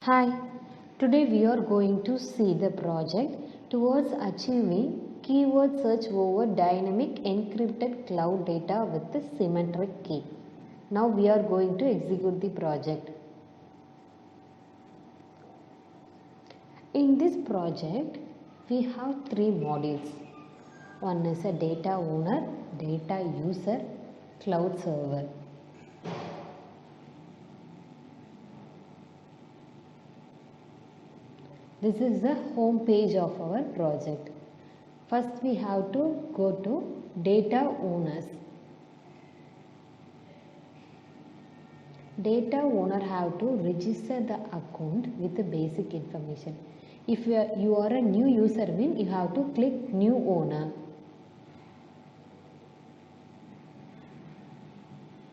Hi, today we are going to see the project towards achieving keyword search over dynamic encrypted cloud data with the symmetric key. Now we are going to execute the project. In this project, we have three modules. One is a data owner, data user, cloud server. This is the home page of our project. First we have to go to data owners. Data owner have to register the account with the basic information. If you are a new user mean, you have to click new owner.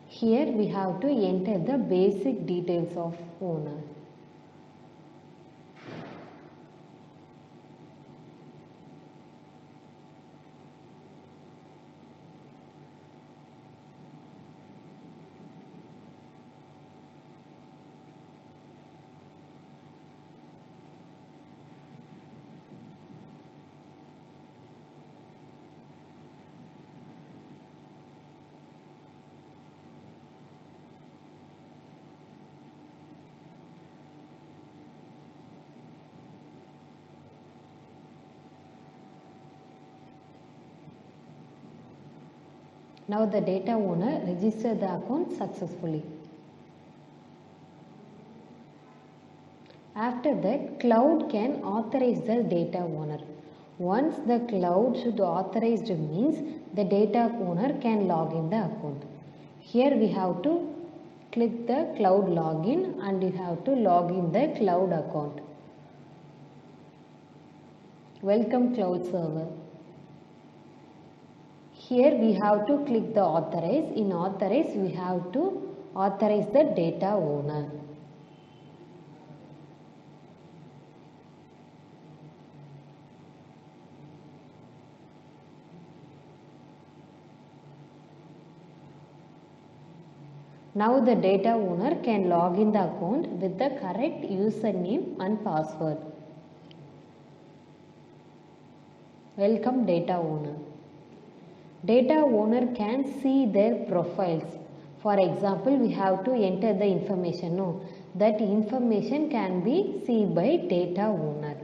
Here we have to enter the basic details of owner. Now the data owner registered the account successfully. After that, cloud can authorize the data owner. Once the cloud should authorized means the data owner can log in the account. Here we have to click the cloud login and you have to log in the cloud account. Welcome cloud server. Here we have to click the authorize. In authorize we have to authorize the data owner. Now the data owner can log in the account with the correct username and password. Welcome data owner. Data owner can see their profiles. For example, we have to enter the information. No, that information can be seen by data owner.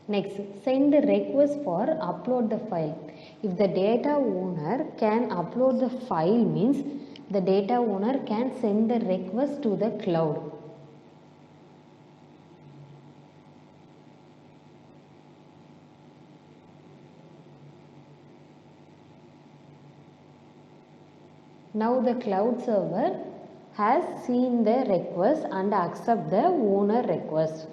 Next, send the request for upload the file. If the data owner can upload the file means the data owner can send the request to the cloud. Now the cloud server has seen the request and accept the owner request.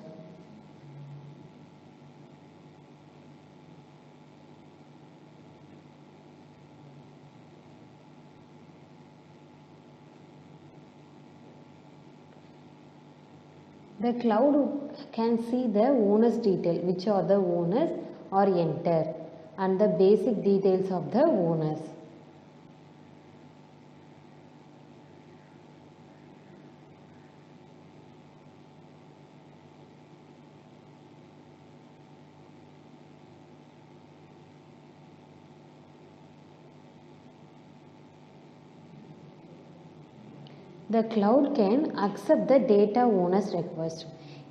The cloud can see the owner's detail, which are the owners or enter, and the basic details of the owners. The cloud can accept the data owner's request.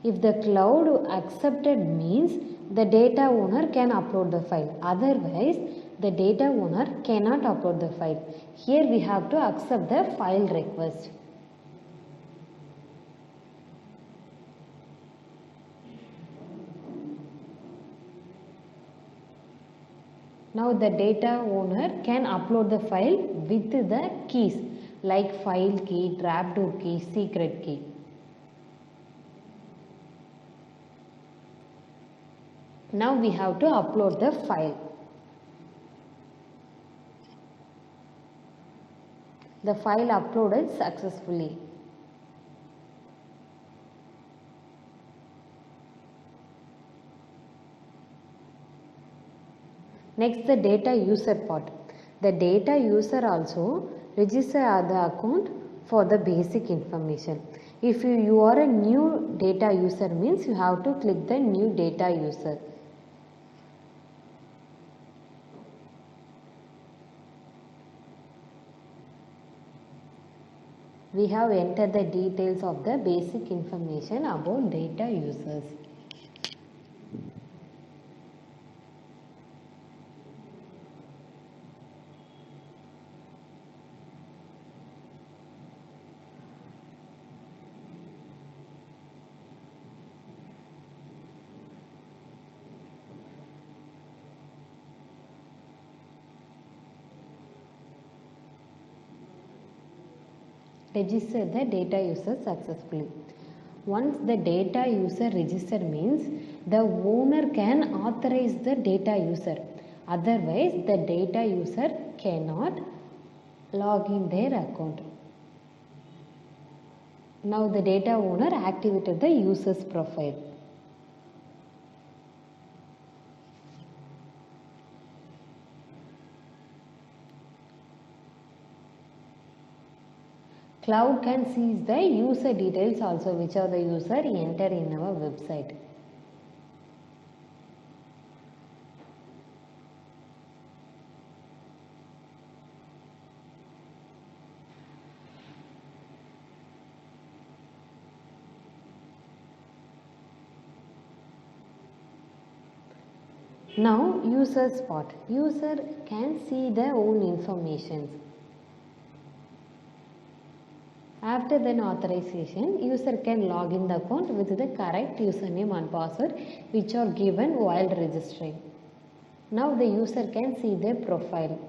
If the cloud accepted means the data owner can upload the file. Otherwise, the data owner cannot upload the file. Here we have to accept the file request. Now the data owner can upload the file with the keys like file key, trapdoor key, secret key. Now we have to upload the file. The file uploaded successfully. Next, the data user part. The data user also register the account for the basic information. If you are a new data user means you have to click the new data user. We have entered the details of the basic information about data users. Register the data user successfully. Once the data user register means the owner can authorize the data user. Otherwise, the data user cannot log in their account. Now the data owner activated the user's profile. Cloud can see the user details also, which are the user enter in our website. Now user's part. User can see their own information. After then authorization, user can log in the account with the correct username and password which are given while registering. Now the user can see their profile.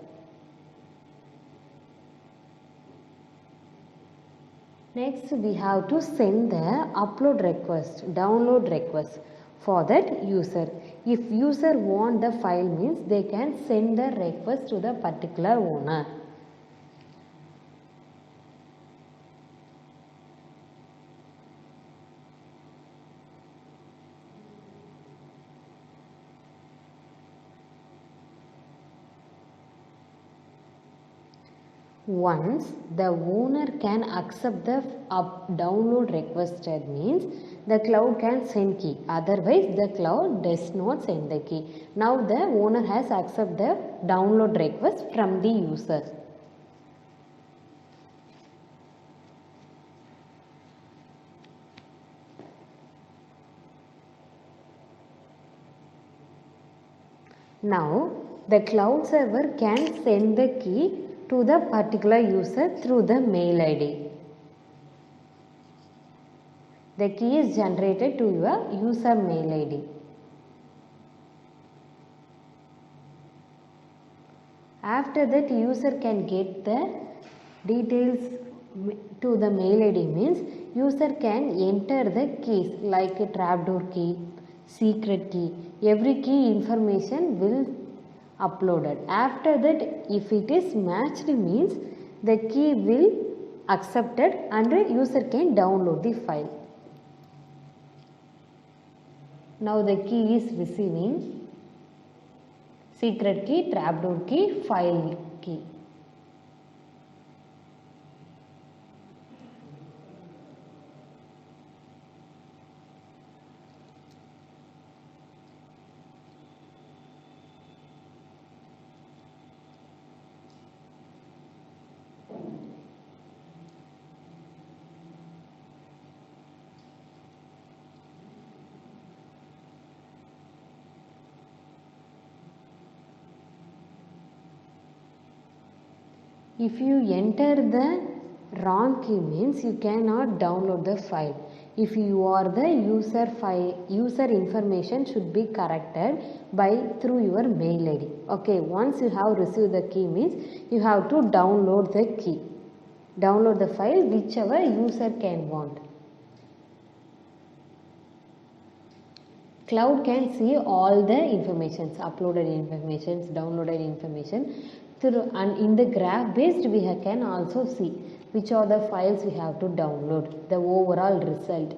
Next, we have to send the upload request, download request for that user. If user want the file means they can send the request to the particular owner. Once the owner can accept the download requested means the cloud can send key. Otherwise, the cloud does not send the key. Now the owner has accepted the download request from the user. Now the cloud server can send the key to the particular user through the mail ID. The key is generated to your user mail ID. After that, user can get the details to the mail ID means user can enter the keys like a trapdoor key, secret key. Every key information will uploaded. After that, if it is matched means the key will accepted and the user can download the file. Now the key is receiving secret key, trapdoor key, file key. If you enter the wrong key means you cannot download the file. If you are the user information should be corrected through your mail ID. Okay, once you have received the key means you have to download the key. Download the file whichever user can want. Cloud can see all the informations, uploaded informations, downloaded information. And in the graph based we can also see which are the files we have to download, the overall result.